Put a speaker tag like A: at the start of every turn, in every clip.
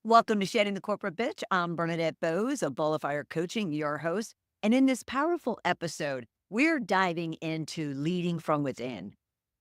A: Welcome to Shedding the Corporate Bitch. I'm Bernadette Boas of Fire Coaching, your host. And in this powerful episode, we're diving into leading from within,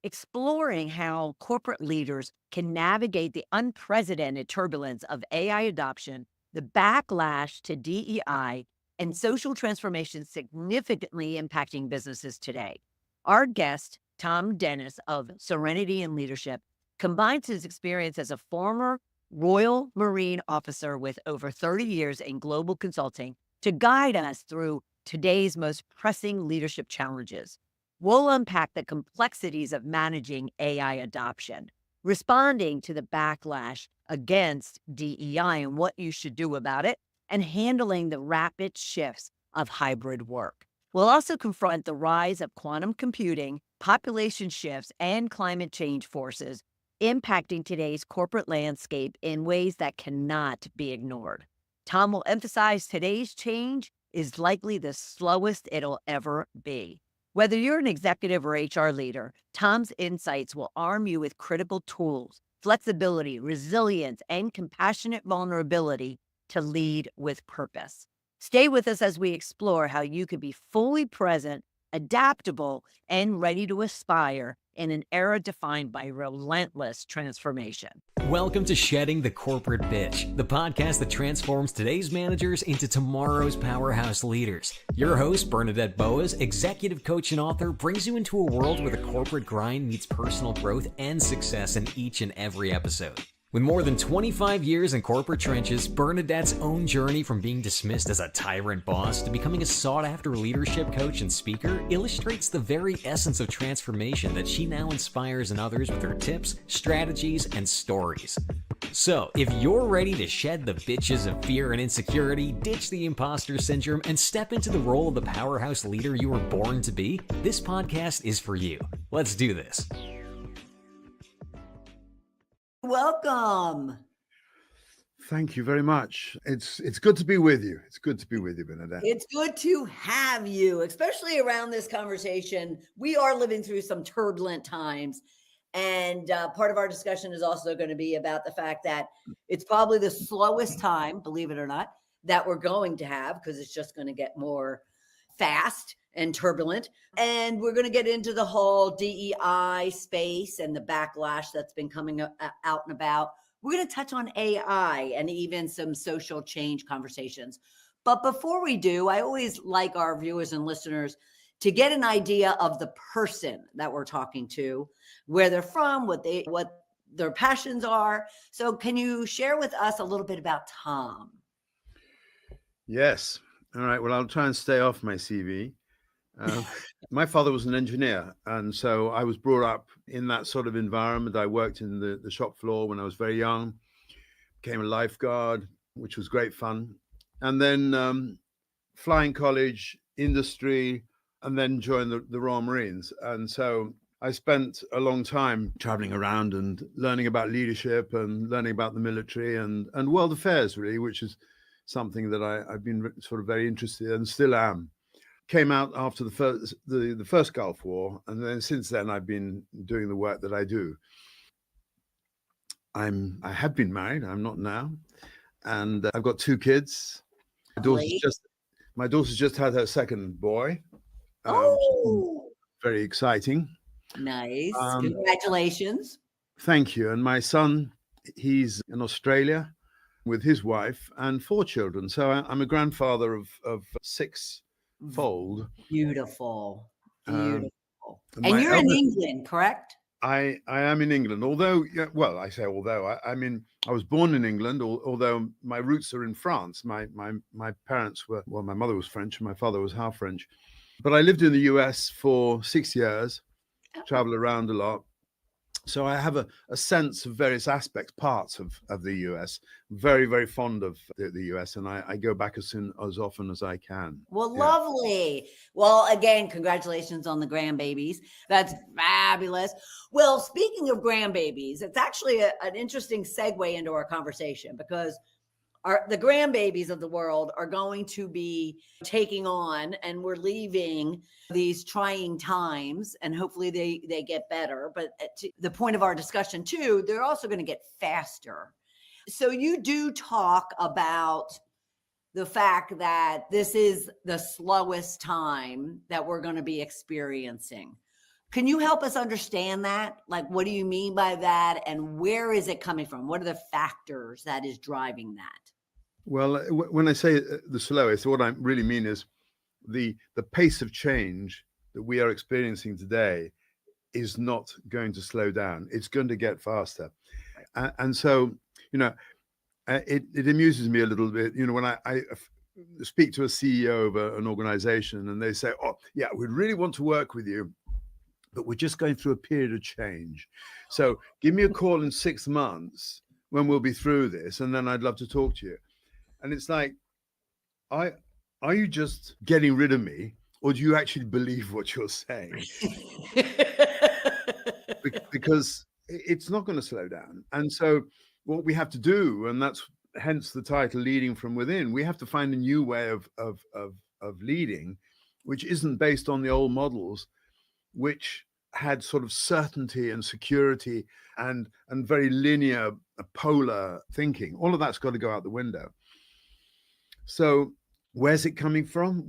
A: exploring how corporate leaders can navigate the unprecedented turbulence of AI adoption, the backlash to DEI, and social transformation significantly impacting businesses today. Our guest, Tom Dennis of Serenity and Leadership, combines his experience as a former Royal Marine officer with over 30 years in global consulting to guide us through today's most pressing leadership challenges. We'll unpack the complexities of managing AI adoption, responding to the backlash against DEI and what you should do about it, and handling the rapid shifts of hybrid work. We'll also confront the rise of quantum computing, population shifts, and climate change forces impacting today's corporate landscape in ways that cannot be ignored. Tom will emphasize today's change is likely the slowest it'll ever be. Whether you're an executive or HR leader, Tom's insights will arm you with critical tools, flexibility, resilience, and compassionate vulnerability to lead with purpose. Stay with us as we explore how you can be fully present, adaptable, and ready to aspire in an era defined by relentless transformation.
B: Welcome to Shedding the Corporate Bitch, the podcast that transforms today's managers into tomorrow's powerhouse leaders. Your host, Bernadette Boas, executive coach and author, brings you into a world where the corporate grind meets personal growth and success in each and every episode. With more than 25 years in corporate trenches, Bernadette's own journey from being dismissed as a tyrant boss to becoming a sought-after leadership coach and speaker illustrates the very essence of transformation that she now inspires in others with her tips, strategies, and stories. So, if you're ready to shed the bitches of fear and insecurity, ditch the imposter syndrome, and step into the role of the powerhouse leader you were born to be, this podcast is for you. Let's do this.
A: Welcome.
C: Thank you very much. It's good to be with you. It's good to be with you, Bernadette.
A: It's good to have you, especially around this conversation. We are living through some turbulent times. And part of our discussion is also going to be about the fact that it's probably the slowest time, believe it or not, that we're going to have, because it's just going to get more fast and turbulent. And we're going to get into the whole DEI space and the backlash that's been coming out and about. We're going to touch on AI and even some social change conversations. But before we do, I always like our viewers and listeners to get an idea of the person that we're talking to, where they're from, what their passions are. So can you share with us a little bit about Tom?
C: Yes. All right. Well, I'll try and stay off my CV. My father was an engineer, and so I was brought up in that sort of environment. I worked in the shop floor when I was very young, became a lifeguard, which was great fun. And then flying college, industry, and then joined the Royal Marines. And so I spent a long time traveling around and learning about leadership and learning about the military and world affairs, really, which is something that I've been sort of very interested in and still am. Came out after the first Gulf War, and then since then I've been doing the work that I do. I have been married. I'm not now, and I've got 2 kids. My daughter's just had her second boy. Very exciting.
A: Nice. Congratulations.
C: Thank you. And my son, he's in Australia with his wife and 4 children. So I'm a grandfather of 6-fold.
A: Beautiful.
C: And
A: you're in England, correct?
C: I am in England, although, I say although, I mean, I was born in England, although my roots are in France. My parents were, my mother was French and my father was half French. But I lived in the US for 6 years, traveled around a lot. So I have a sense of various aspects, parts of the US. Very, very fond of the US, and I go back as often as I can.
A: Well, yeah. Lovely. Well, again, congratulations on the grandbabies. That's fabulous. Well, speaking of grandbabies, it's actually an interesting segue into our conversation, because the grandbabies of the world are going to be taking on, and we're leaving these trying times, and hopefully they get better. But to the point of our discussion too, they're also going to get faster. So you do talk about the fact that this is the slowest time that we're going to be experiencing. Can you help us understand that? Like, what do you mean by that? And where is it coming from? What are the factors that is driving that?
C: Well, when I say the slowest, what I really mean is the pace of change that we are experiencing today is not going to slow down. It's going to get faster. And so, it amuses me a little bit, when I speak to a CEO of an organization and they say, oh, yeah, we really want to work with you, but we're just going through a period of change. So give me a call in 6 months when we'll be through this, and then I'd love to talk to you. And it's like, are you just getting rid of me, or do you actually believe what you're saying? Because it's not going to slow down. And so what we have to do, and that's hence the title Leading from Within, we have to find a new way of leading, which isn't based on the old models, which had sort of certainty and security and very linear, polar thinking. All of that's got to go out the window. So where's it coming from?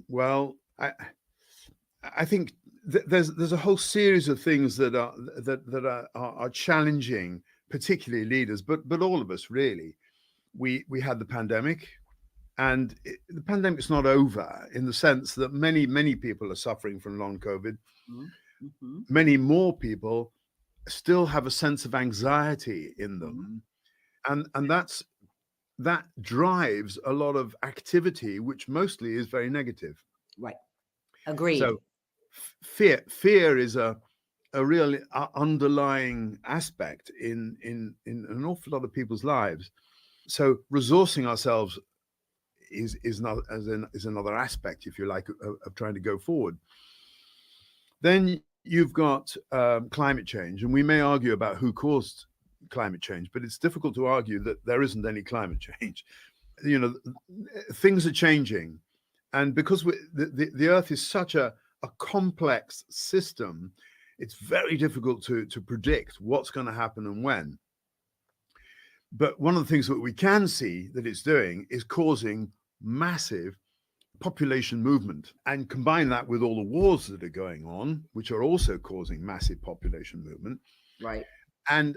C: Well, I think there's a whole series of things that are challenging, particularly leaders, but all of us really. We had the pandemic, and the pandemic's not over in the sense that many people are suffering from long COVID. Mm-hmm. Many more people still have a sense of anxiety in them, and that drives a lot of activity, which mostly is very negative.
A: Right. Agreed.
C: So fear is a real underlying aspect in an awful lot of people's lives. So resourcing ourselves is another aspect, if you like, of trying to go forward. Then you've got climate change, and we may argue about who caused climate change, but it's difficult to argue that there isn't any climate change. Things are changing, and because the Earth is such a complex system, it's very difficult to predict what's going to happen and when. But one of the things that we can see that it's doing is causing massive population movement, and combine that with all the wars that are going on, which are also causing massive population movement.
A: Right.
C: And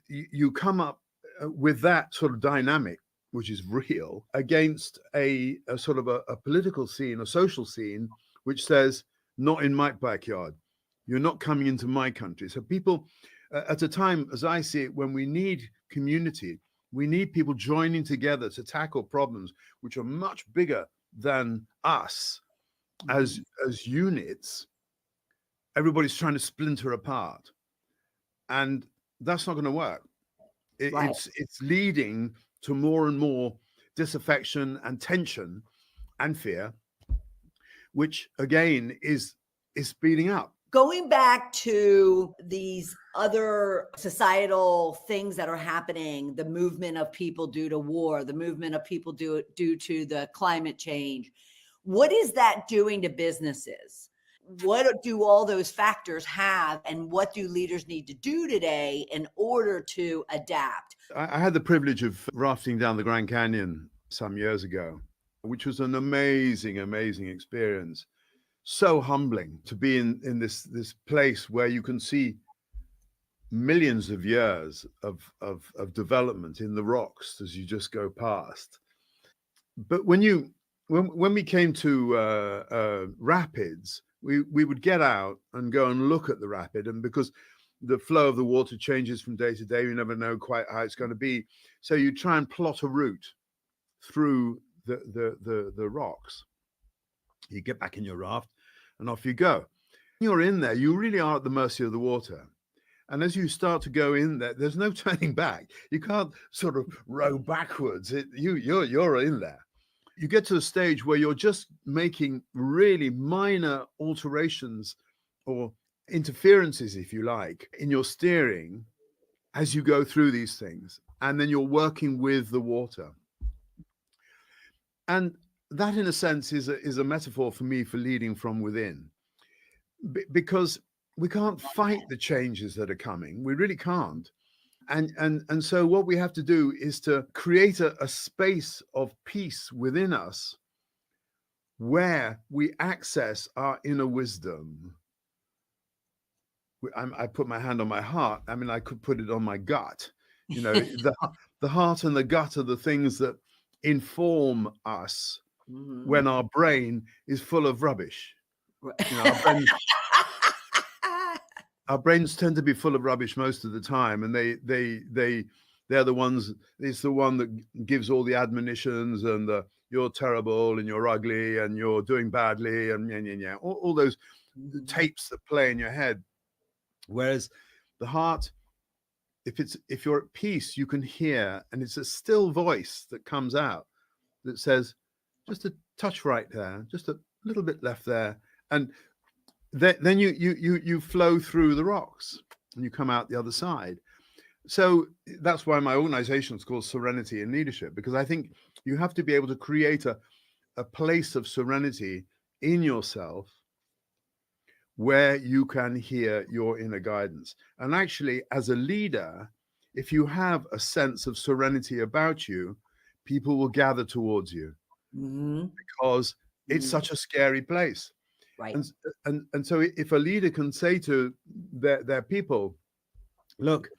C: you come up with that sort of dynamic, which is real, against a sort of a political scene, a social scene, which says, not in my backyard. You're not coming into my country. So people, at a time, as I see it, when we need community, we need people joining together to tackle problems which are much bigger than us as units. Everybody's trying to splinter apart, and that's not going to work.
A: Right.
C: It's leading to more and more disaffection and tension and fear, which again is speeding up.
A: Going back to these other societal things that are happening, the movement of people due to war, the movement of people due to the climate change, what is that doing to businesses? What do all those factors have, and what do leaders need to do today in order to adapt?
C: I had the privilege of rafting down the Grand Canyon some years ago, which was an amazing experience. So humbling to be in this place where you can see millions of years of development in the rocks as you just go past. But when we came to rapids, we would get out and go and look at the rapid, and because the flow of the water changes from day to day, you never know quite how it's going to be. So you try and plot a route through the rocks. You get back in your raft and off you go. When you're in there, you really are at the mercy of the water. And as you start to go in there, there's no turning back. You can't sort of row backwards. You're in there. You get to a stage where you're just making really minor alterations or interferences, if you like, in your steering as you go through these things. And then you're working with the water. And that, in a sense, is a metaphor for me for leading from within, because we can't fight the changes that are coming. We really can't. And so what we have to do is to create a space of peace within us where we access our inner wisdom. I put my hand on my heart. I mean, I could put it on my gut. The heart and the gut are the things that inform us when our brain is full of rubbish. Our brains tend to be full of rubbish most of the time, and they're the ones. It's the one that gives all the admonitions and you're terrible and you're ugly and you're doing badly and all those tapes that play in your head. Whereas the heart, if you're at peace, you can hear, and it's a still voice that comes out that says, just a touch right there, just a little bit left there, and then you flow through the rocks and you come out the other side. So that's why my organization is called Serenity in Leadership, because I think you have to be able to create a place of serenity in yourself where you can hear your inner guidance. And actually, as a leader, if you have a sense of serenity about you, people will gather towards you because it's such a scary place.
A: Right.
C: And so if a leader can say to their people, look,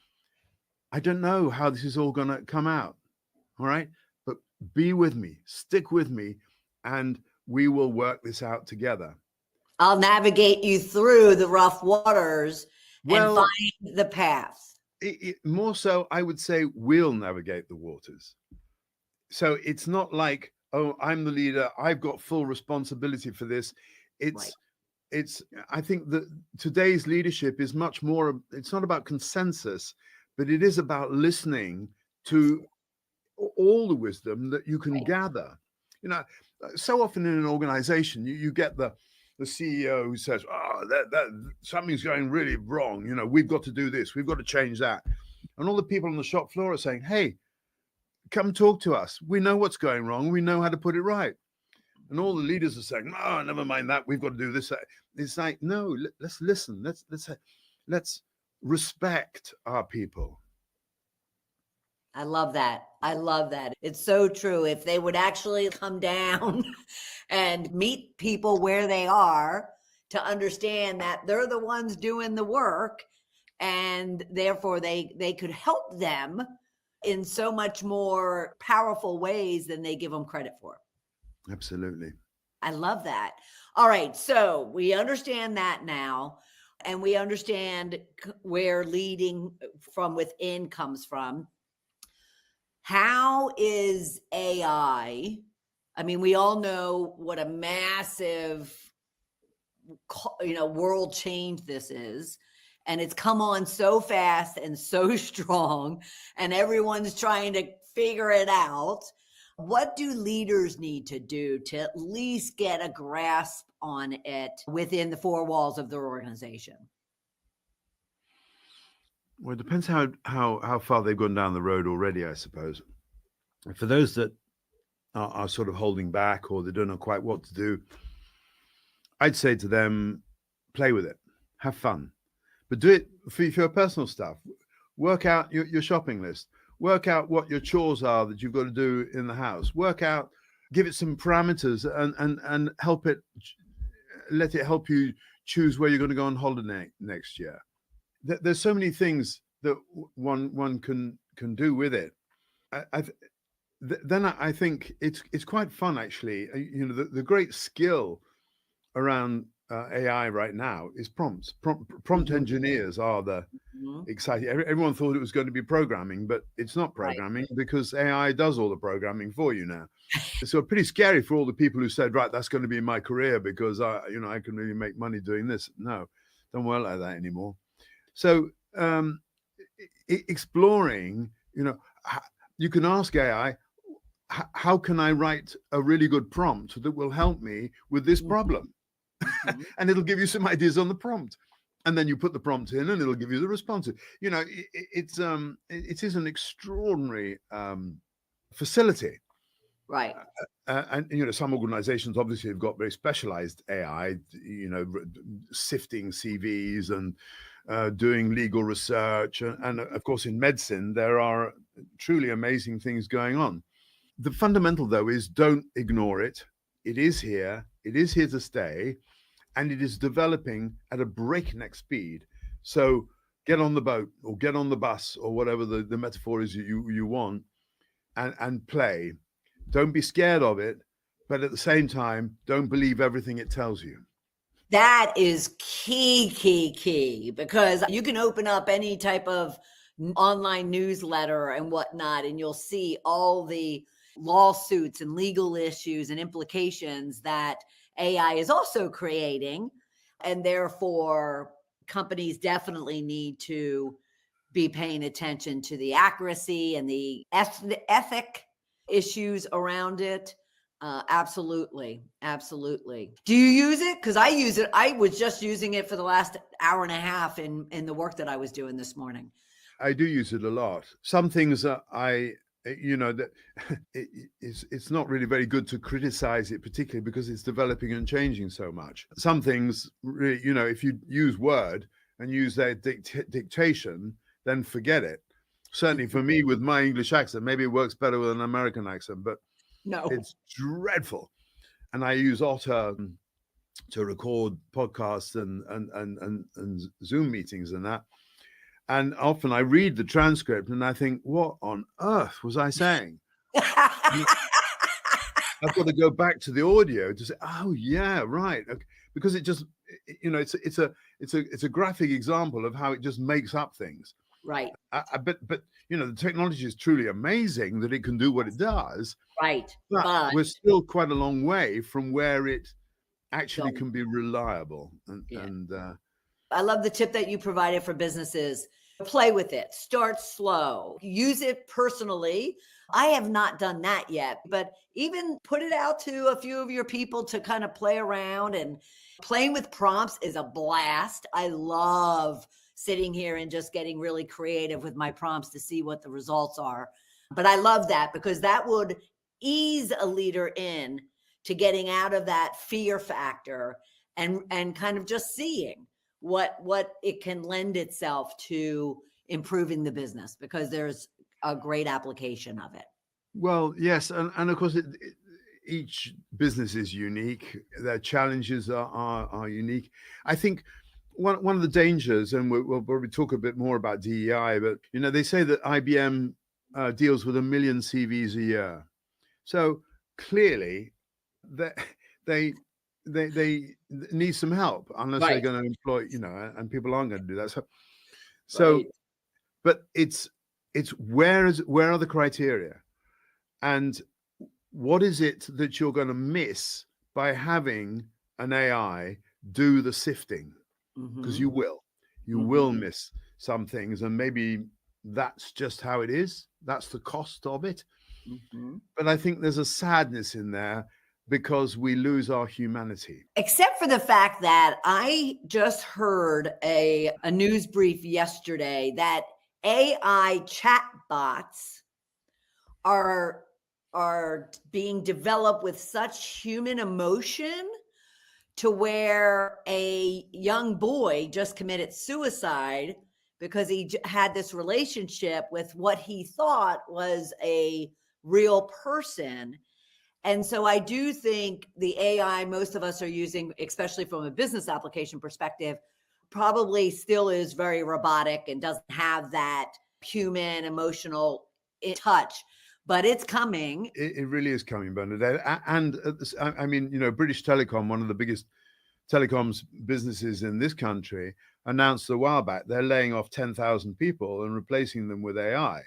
C: I don't know how this is all going to come out, all right? But be with me, stick with me, and we will work this out together.
D: I'll navigate you through the rough waters and find the path.
C: More so, I would say we'll navigate the waters. So it's not like, oh, I'm the leader, I've got full responsibility for this. I think that today's leadership is much more, it's not about consensus, but it is about listening to all the wisdom that you can gather. So often in an organization, you get the CEO who says, oh, that something's going really wrong. We've got to do this. We've got to change that. And all the people on the shop floor are saying, hey, come talk to us. We know what's going wrong. We know how to put it right. And all the leaders are saying, no, never mind that. We've got to do this. It's like, no, let's listen. Let's respect our people.
D: I love that. I love that. It's so true. If they would actually come down and meet people where they are to understand that they're the ones doing the work, and therefore they could help them in so much more powerful ways than they give them credit for.
C: Absolutely.
D: I love that. All right. So we understand that now, and we understand where leading from within comes from. How is AI? I mean, we all know what a massive, world change this is. And it's come on so fast and so strong, and everyone's trying to figure it out. What do leaders need to do to at least get a grasp on it within the four walls of their organization?
C: Well, it depends how far they've gone down the road already, I suppose. For those that are sort of holding back or they don't know quite what to do, I'd say to them, play with it, have fun, but do it for your personal stuff. Work out your shopping list. Work out what your chores are that you've got to do in the house. Work out, give it some parameters and let it help you choose where you're going to go on holiday next year. There's so many things that one can do with it. Then I think it's quite fun, actually. The great skill around AI right now is prompts. Prompt engineers are the exciting. Everyone thought it was going to be programming, but it's not programming because AI does all the programming for you now. So pretty scary for all the people who said, right, that's going to be my career because I can really make money doing this. No, don't work like that anymore. So exploring, you can ask AI, how can I write a really good prompt that will help me with this problem? And it'll give you some ideas on the prompt. And then you put the prompt in and it'll give you the response. It is an extraordinary facility.
D: Right.
C: And some organizations obviously have got very specialized AI, sifting CVs and doing legal research. And of course, in medicine, there are truly amazing things going on. The fundamental, though, is don't ignore it. It is here. It is here to stay. And it is developing at a breakneck speed. So get on the boat or get on the bus or whatever the metaphor is you want, and play. Don't be scared of it, but at the same time, don't believe everything it tells you.
D: That is key, because you can open up any type of online newsletter and whatnot, and you'll see all the lawsuits and legal issues and implications that AI is also creating. And therefore, companies definitely need to be paying attention to the accuracy and the ethic issues around it. Absolutely. Do you use it? Because I use it. I was just using it for the last hour and a half in the work that I was doing this morning.
C: I do use it a lot. Some things that that it's not really very good to criticize it, particularly because it's developing and changing so much. Some things, really, if you use Word and use their dictation, then forget it. Certainly for me, with my English accent, maybe it works better with an American accent, but
D: no,
C: it's dreadful. And I use Otter to record podcasts and Zoom meetings and that. And often I read the transcript and I think, what on earth was I saying? I've got to go back to the audio to say, oh yeah, right. Okay. Because it just, it's a graphic example of how it just makes up things.
D: Right.
C: But the technology is truly amazing that it can do what it does.
D: Right.
C: But we're still quite a long way from where it actually can be reliable. And
D: I love the tip that you provided for businesses. Play with it. Start slow. Use it personally. I have not done that yet, but even put it out to a few of your people to kind of play around. And playing with prompts is a blast. I love sitting here and just getting really creative with my prompts to see what the results are. But I love that because that would ease a leader in to getting out of that fear factor and kind of just seeing what it can lend itself to improving the business, because there's a great application of it.
C: Well, yes. And of course, each business is unique. Their challenges are unique. I think one of the dangers, and we'll probably talk a bit more about DEI, but they say that IBM deals with 1 million CVs a year. So clearly they need some help, unless they're going to employ, and people aren't going to do that. So but it's where are the criteria, and what is it that you're going to miss by having an AI do the sifting? Because you will miss some things, and maybe that's just how it is. That's the cost of it. But I think there's a sadness in there because we lose our humanity.
D: Except for the fact that I just heard a news brief yesterday that AI chatbots are being developed with such human emotion to where a young boy just committed suicide because he had this relationship with what he thought was a real person. And so I do think the AI most of us are using, especially from a business application perspective, probably still is very robotic and doesn't have that human emotional touch, but it's coming.
C: It really is coming, Bernadette. And I mean, British Telecom, one of the biggest telecoms businesses in this country, announced a while back they're laying off 10,000 people and replacing them with AI,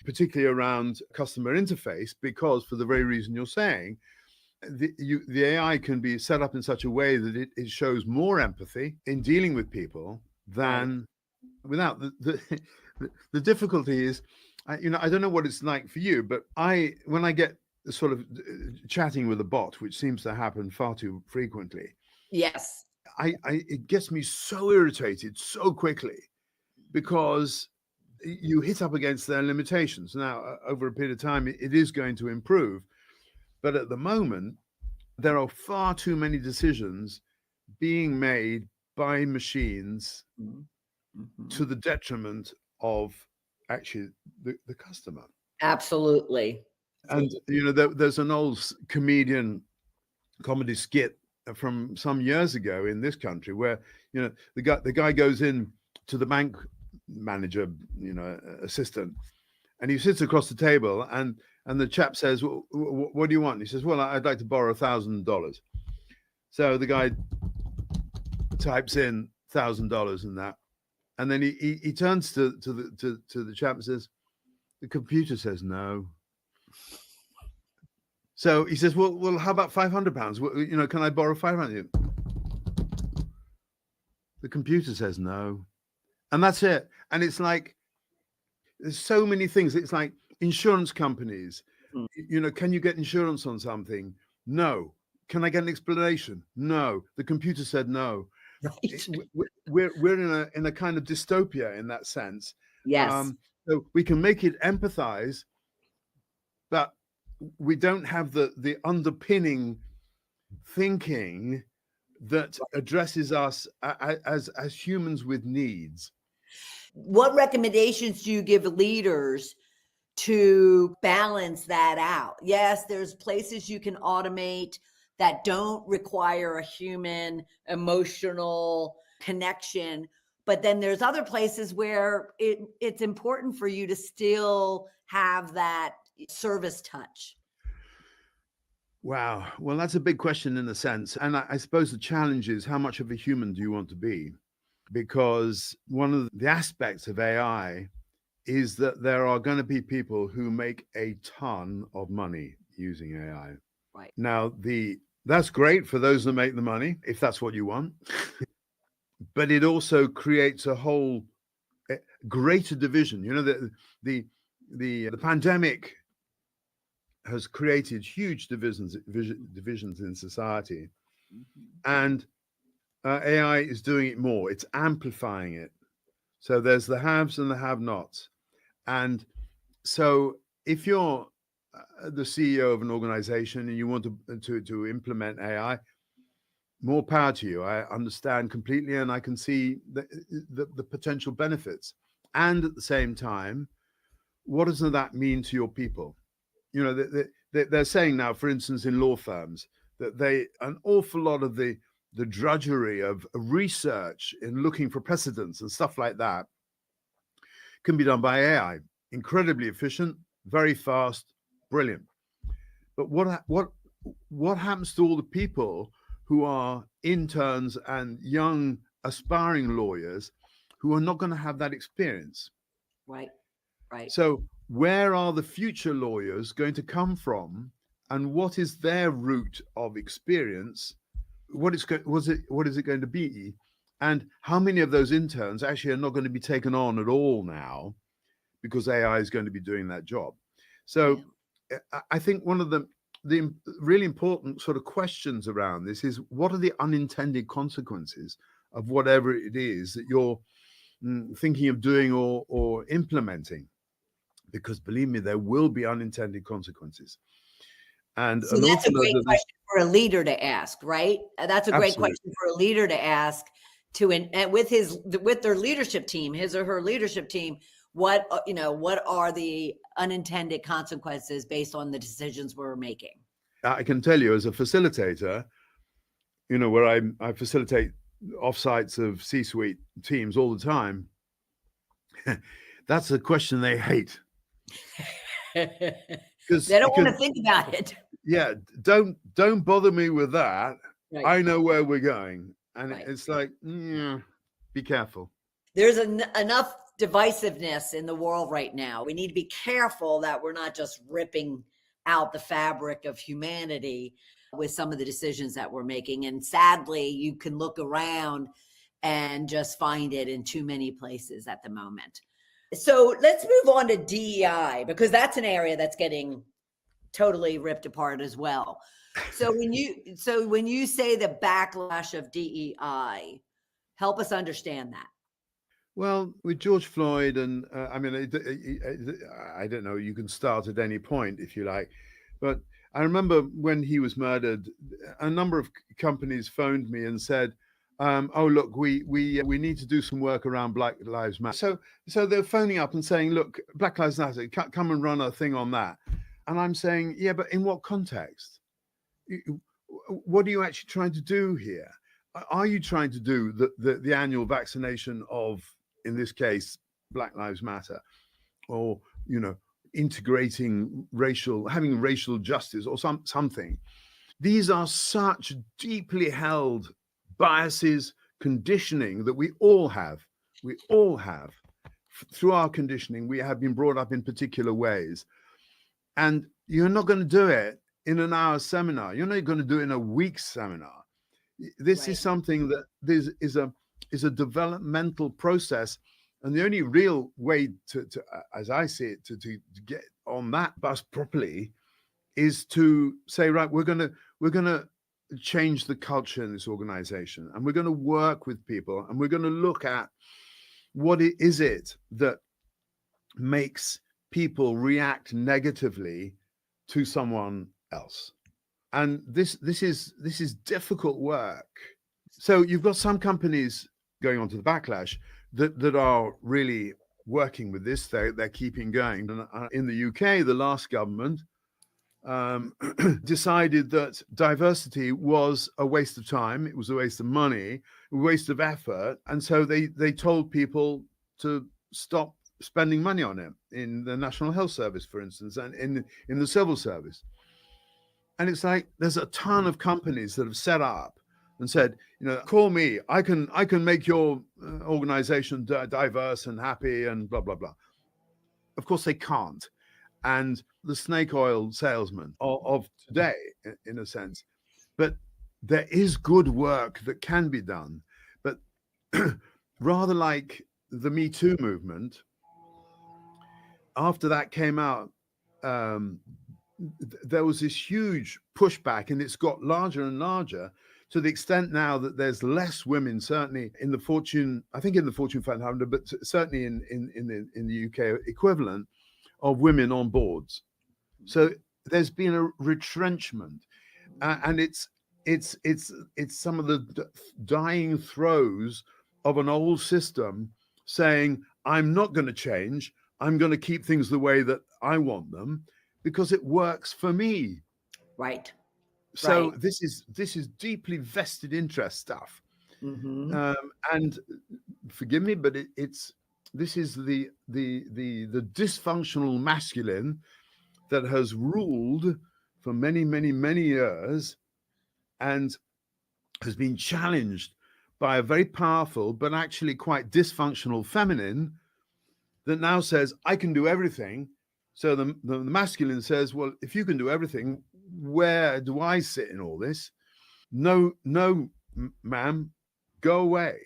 C: particularly around customer interface, because for the very reason you're saying, the AI can be set up in such a way that it shows more empathy in dealing with people than without. The difficulty is, I don't know what it's like for you, but when I get sort of chatting with a bot, which seems to happen far too frequently.
D: Yes.
C: It gets me so irritated so quickly because you hit up against their limitations. Now, over a period of time, it is going to improve. But at the moment, there are far too many decisions being made by machines to the detriment of actually the customer.
D: Absolutely.
C: And there's an old comedy skit from some years ago in this country where the guy goes in to the bank manager, assistant, and he sits across the table, and the chap says, what do you want? And he says, well, I'd like to borrow $1,000. So the guy types in $1,000 and that, and then he turns to the chap and says, the computer says no. So he says, well, how about £500? Can I borrow 500? The computer says no, and that's it. And it's like, there's so many things. It's like insurance companies. Can you get insurance on something? No. Can I get an explanation? No. The computer said no.
D: Right.
C: We're in a kind of dystopia in that sense.
D: Yes.
C: So we can make it empathize, but we don't have the underpinning thinking that addresses us as humans with needs.
D: What recommendations do you give leaders to balance that out? Yes, there's places you can automate that don't require a human emotional connection, but then there's other places where it's important for you to still have that service touch.
C: Wow. Well, that's a big question in a sense. And I suppose the challenge is, how much of a human do you want to be? Because one of the aspects of AI is that there are going to be people who make a ton of money using AI.
D: Right.
C: Now, that's great for those that make the money, if that's what you want. But it also creates a whole greater division. The pandemic has created huge divisions in society, and AI is doing it more. It's amplifying it. So there's the haves and the have-nots. And so if you're the CEO of an organization and you want to implement AI, more power to you. I understand completely, and I can see the potential benefits. And at the same time, what does that mean to your people? They're saying now, for instance, in law firms, that an awful lot of the drudgery of research in looking for precedents and stuff like that can be done by AI. Incredibly efficient, very fast, brilliant. But what happens to all the people who are interns and young aspiring lawyers who are not going to have that experience?
D: Right.
C: So where are the future lawyers going to come from, and what is their route of experience? What is it going to be? And how many of those interns actually are not going to be taken on at all now, because AI is going to be doing that job? So I think one of the really important sort of questions around this is, what are the unintended consequences of whatever it is that you're thinking of doing or implementing? Because believe me, there will be unintended consequences. And
D: so that's a great question for a leader to ask, right? That's a great question for a leader to ask with their leadership team, his or her leadership team. What are the unintended consequences based on the decisions we're making?
C: I can tell you, as a facilitator, where I facilitate offsites of C-suite teams all the time, that's a question they hate.
D: Because they don't want to think about it.
C: Yeah, don't bother me with that. Right. I know where we're going, and it's like, be careful.
D: There's enough divisiveness in the world right now. We need to be careful that we're not just ripping out the fabric of humanity with some of the decisions that we're making. And sadly, you can look around and just find it in too many places at the moment. So let's move on to DEI, because that's an area that's getting totally ripped apart as well. So when you say the backlash of DEI, help us understand that.
C: Well, with George Floyd, and I don't know, you can start at any point if you like, but I remember when he was murdered, a number of companies phoned me and said, oh look, we need to do some work around Black Lives Matter. So they're phoning up and saying, look, Black Lives Matter, come and run a thing on that. And I'm saying, yeah, but in what context? What are you actually trying to do here? Are you trying to do the annual vaccination of, in this case, Black Lives Matter, or integrating having racial justice or something? These are such deeply held biases, conditioning that we all have. We all have. Through our conditioning, we have been brought up in particular ways. And you're not going to do it in an hour seminar. You're not going to do it in a week's seminar. This is something that is a developmental process. And the only real way to as I see it, to get on that bus properly is to say, right, we're gonna change the culture in this organization, and we're going to work with people, and we're going to look at what is it that makes people react negatively to someone else. And this is difficult work. So you've got some companies going on to the backlash that are really working with this. They're keeping going. In the UK, the last government decided that diversity was a waste of time, it was a waste of money, a waste of effort, and so they told people to stop spending money on it in the National Health Service, for instance, and in the civil service. And it's like there's a ton of companies that have set up and said, call me, I can make your organization diverse and happy and blah blah blah. Of course they can't. And the snake oil salesman of today, in a sense. But there is good work that can be done. But rather like the Me Too movement, after that came out, there was this huge pushback, and it's got larger and larger, to the extent now that there's less women, certainly in the Fortune 500, but certainly in the UK equivalent, of women on boards. So there's been a retrenchment, and it's some of the dying throes of an old system saying, I'm not going to change, I'm going to keep things the way that I want them because it works for me.
D: Right.
C: So this is deeply vested interest stuff.
D: Mm-hmm.
C: And forgive me, but this is the dysfunctional masculine that has ruled for many, many, many years and has been challenged by a very powerful but actually quite dysfunctional feminine that now says, I can do everything. So the masculine says, well, if you can do everything, where do I sit in all this? No, ma'am, go away.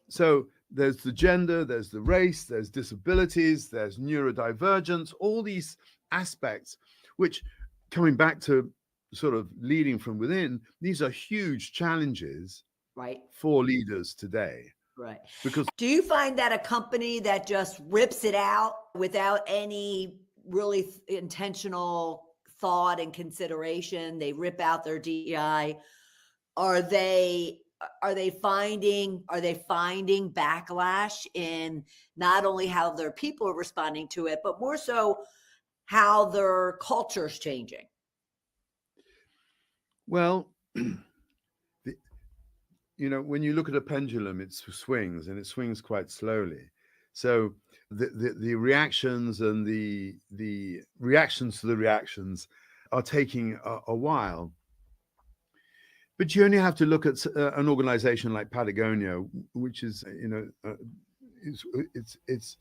C: So there's the gender, there's the race, there's disabilities, there's neurodivergence, all these aspects, which, coming back to sort of leading from within, these are huge challenges for leaders today.
D: Right.
C: Because
D: do you find that a company that just rips it out without any really intentional thought and consideration, they rip out their DEI, are they finding backlash in not only how their people are responding to it, but more so how their culture is changing?
C: Well, when you look at a pendulum, it swings, and it swings quite slowly. So the reactions and the reactions to the reactions are taking a while. But you only have to look at an organization like Patagonia, which is, it's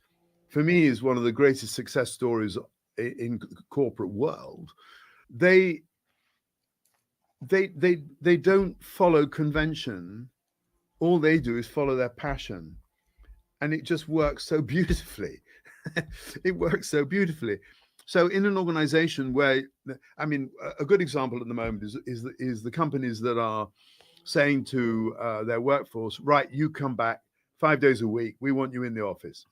C: for me is one of the greatest success stories in the corporate world. They don't follow convention. All they do is follow their passion, and it just works so beautifully. It works so beautifully. So in an organization where, I mean, a good example at the moment is the companies that are saying to their workforce, right, you come back 5 days a week, we want you in the office.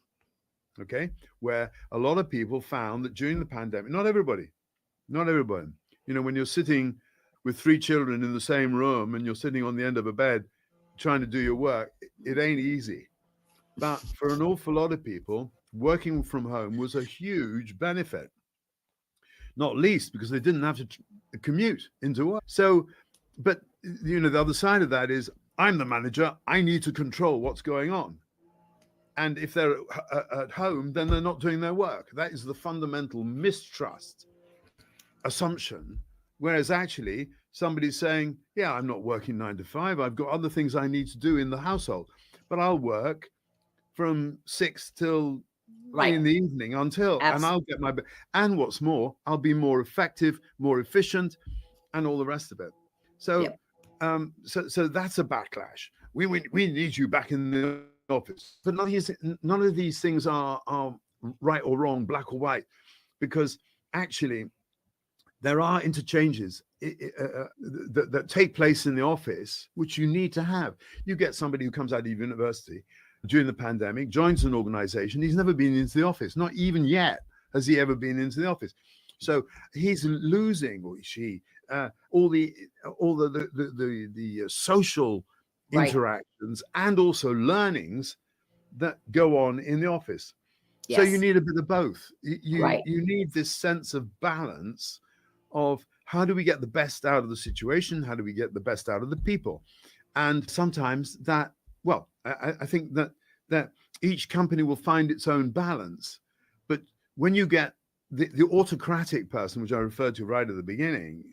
C: Okay, where a lot of people found that during the pandemic, not everybody, when you're sitting with 3 children in the same room and you're sitting on the end of a bed trying to do your work, it ain't easy. But for an awful lot of people, working from home was a huge benefit, not least because they didn't have to commute into work. So, but the other side of that is I'm the manager. I need to control what's going on. And if they're at home, then they're not doing their work. That is the fundamental mistrust assumption. Whereas actually somebody's saying, yeah, I'm not working 9 to 5. I've got other things I need to do in the household, but I'll work from 6 till in the evening and I'll get my, and what's more, I'll be more effective, more efficient, and all the rest of it. So, so that's a backlash. We need you back in the office, but none of these things are right or wrong, black or white, because actually there are interchanges that take place in the office, which you need to have. You get somebody who comes out of university during the pandemic, joins an organization. He's never been into the office. Not even yet has he ever been into the office. So he's losing, or she, all the social interactions and also learnings that go on in the office. Yes. So you need a bit of both. You need this sense of balance of how do we get the best out of the situation? How do we get the best out of the people? And sometimes that, well, I think that each company will find its own balance. But when you get the autocratic person, which I referred to right at the beginning,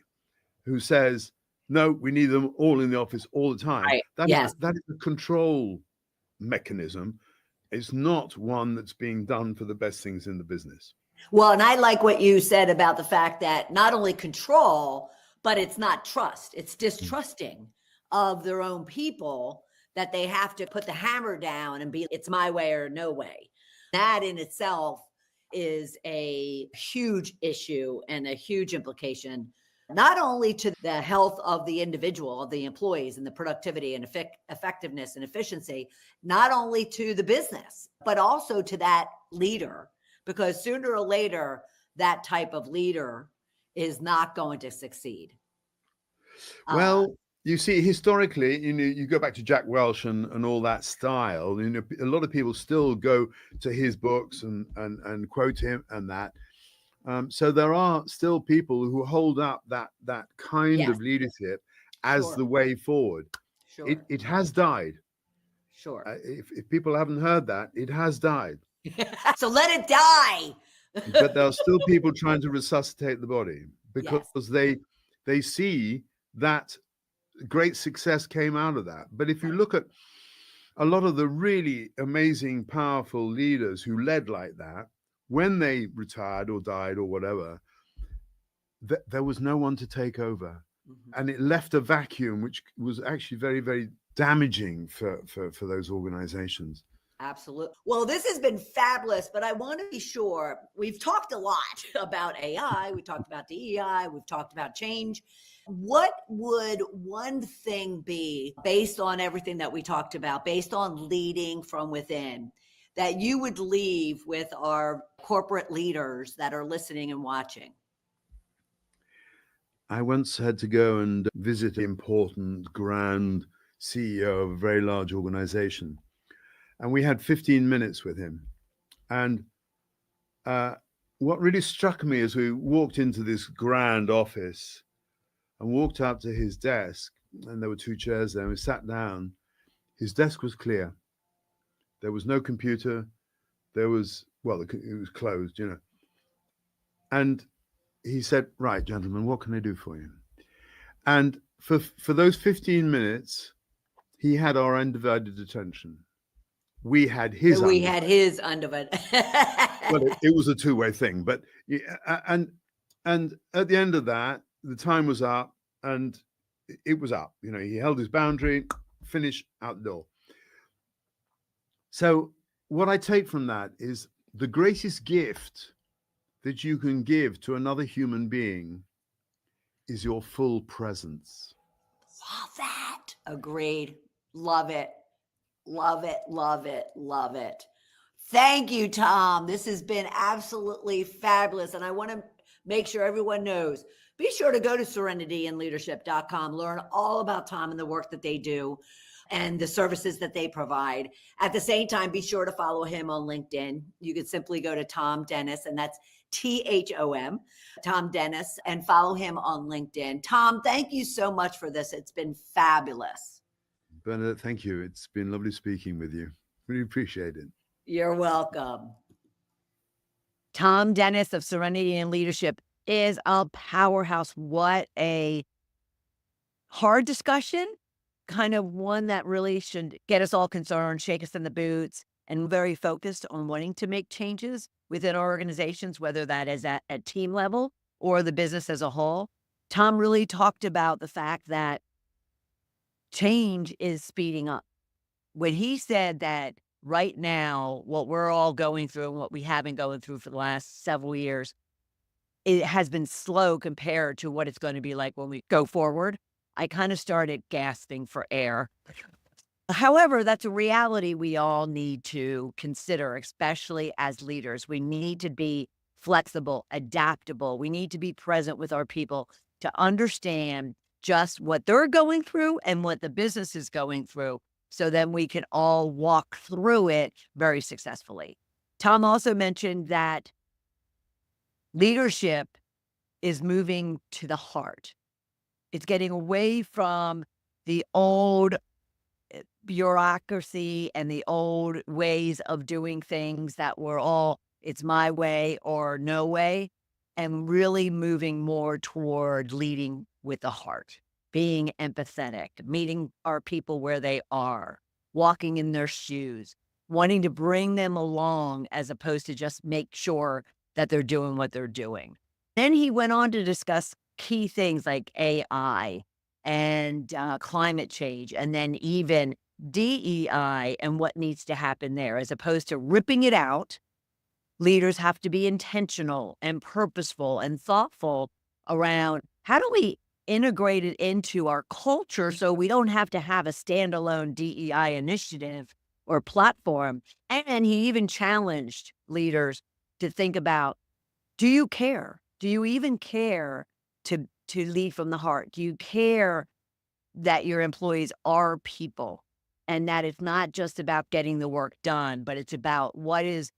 C: who says, no, we need them all in the office all the time. That is a control mechanism. It's not one that's being done for the best things in the business.
D: Well, and I like what you said about the fact that not only control, but it's not trust. It's distrusting of their own people, that they have to put the hammer down and be, it's my way or no way. That in itself is a huge issue and a huge implication, not only to the health of the individual, of the employees, and the productivity and effectiveness and efficiency, not only to the business, but also to that leader, because sooner or later, that type of leader is not going to succeed.
C: Well, you see, historically, you go back to Jack Welch and all that style. A lot of people still go to his books and quote him and that. So there are still people who hold up that kind of leadership as the way forward. It has died. If people haven't heard that, it has died.
D: So let it die.
C: But there are still people trying to resuscitate the body because they see that great success came out of that. But if you look at a lot of the really amazing, powerful leaders who led like that, when they retired or died or whatever, there was no one to take over. And it left a vacuum, which was actually very, very damaging for those organizations.
D: Absolutely. Well, this has been fabulous, but I want to be sure, we've talked a lot about AI, we talked about DEI, we've talked about change. What would one thing be, based on everything that we talked about, based on leading from within, that you would leave with our corporate leaders that are listening and watching?
C: I once had to go and visit an important, grand CEO of a very large organization. And we had 15 minutes with him. And what really struck me as we walked into this grand office and walked up to his desk, and there were 2 chairs there, and we sat down, his desk was clear. There was no computer. There was, well, it was closed, And he said, right, gentlemen, what can I do for you? And for those 15 minutes, he had our undivided attention. We had his
D: undivided.
C: Well, it was a two-way thing, but and at the end of that, the time was up, and it was up. He held his boundary, finish, out the door. So what I take from that is the greatest gift that you can give to another human being is your full presence.
D: Love that. Agreed. Love it. Love it. Love it. Love it. Thank you, Tom. This has been absolutely fabulous. And I want to make sure everyone knows, be sure to go to serenityandleadership.com, learn all about Tom and the work that they do. and the services that they provide. At the same time, be sure to follow him on LinkedIn. You could simply go to Tom Dennis, and that's THOM, Tom Dennis, and follow him on LinkedIn. Tom, thank you so much for this. It's been fabulous.
C: Bernadette, thank you. It's been lovely speaking with you. Really appreciate it.
D: You're welcome.
A: Tom Dennis of Serenity and Leadership is a powerhouse. What a hard discussion, kind of one that really should get us all concerned, shake us in the boots, and very focused on wanting to make changes within our organizations, whether that is at a team level or the business as a whole. Tom really talked about the fact that change is speeding up. When he said that right now, what we're all going through and what we have been going through for the last several years, it has been slow compared to what it's going to be like when we go forward. I kind of started gasping for air. However, that's a reality we all need to consider, especially as leaders. We need to be flexible, adaptable. We need to be present with our people to understand just what they're going through and what the business is going through, so then we can all walk through it very successfully. Tom also mentioned that leadership is moving to the heart. It's getting away from the old bureaucracy and the old ways of doing things that were all, it's my way or no way, and really moving more toward leading with the heart, being empathetic, meeting our people where they are, walking in their shoes, wanting to bring them along as opposed to just make sure that they're doing what they're doing. Then he went on to discuss key things like AI and climate change, and then even DEI and what needs to happen there, as opposed to ripping it out. Leaders have to be intentional and purposeful and thoughtful around how do we integrate it into our culture so we don't have to have a standalone DEI initiative or platform. And he even challenged leaders to think about, do you care? Do you even care to lead from the heart? Do you care that your employees are people and that it's not just about getting the work done, but it's about what is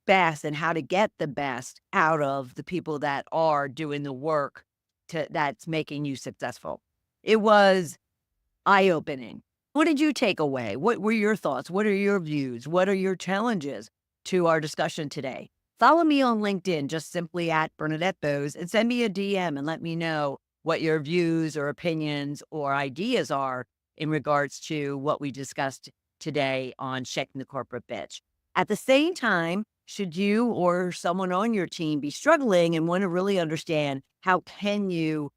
A: best and how to get the best out of the people that are doing the work that's making you successful? It was eye-opening. What did you take away? What were your thoughts? What are your views? What are your challenges to our discussion today? Follow me on LinkedIn, just simply at Bernadette Boas, and send me a DM and let me know what your views or opinions or ideas are in regards to what we discussed today on Checking the Corporate Bitch. At the same time, should you or someone on your team be struggling and want to really understand how can you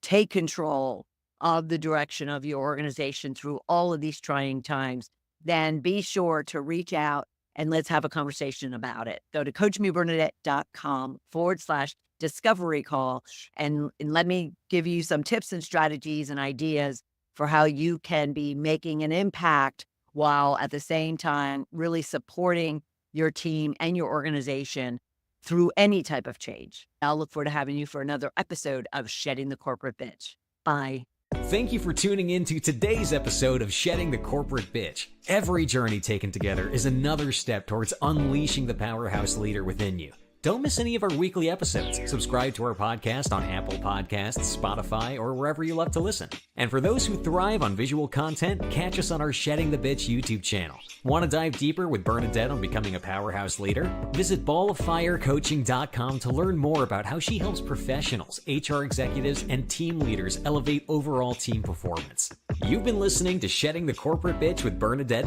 A: take control of the direction of your organization through all of these trying times, then be sure to reach out and let's have a conversation about it. Go to coachmebernadette.com/discovery call and let me give you some tips and strategies and ideas for how you can be making an impact while at the same time really supporting your team and your organization through any type of change. I'll look forward to having you for another episode of Shedding the Corporate Bitch. Bye.
B: Thank you for tuning in to today's episode of Shedding the Corporate Bitch. Every journey taken together is another step towards unleashing the powerhouse leader within you. Don't miss any of our weekly episodes. Subscribe to our podcast on Apple Podcasts, Spotify, or wherever you love to listen. And for those who thrive on visual content, catch us on our Shedding the Bitch YouTube channel. Want to dive deeper with Bernadette on becoming a powerhouse leader? Visit balloffirecoaching.com to learn more about how she helps professionals, HR executives, and team leaders elevate overall team performance. You've been listening to Shedding the Corporate Bitch with Bernadette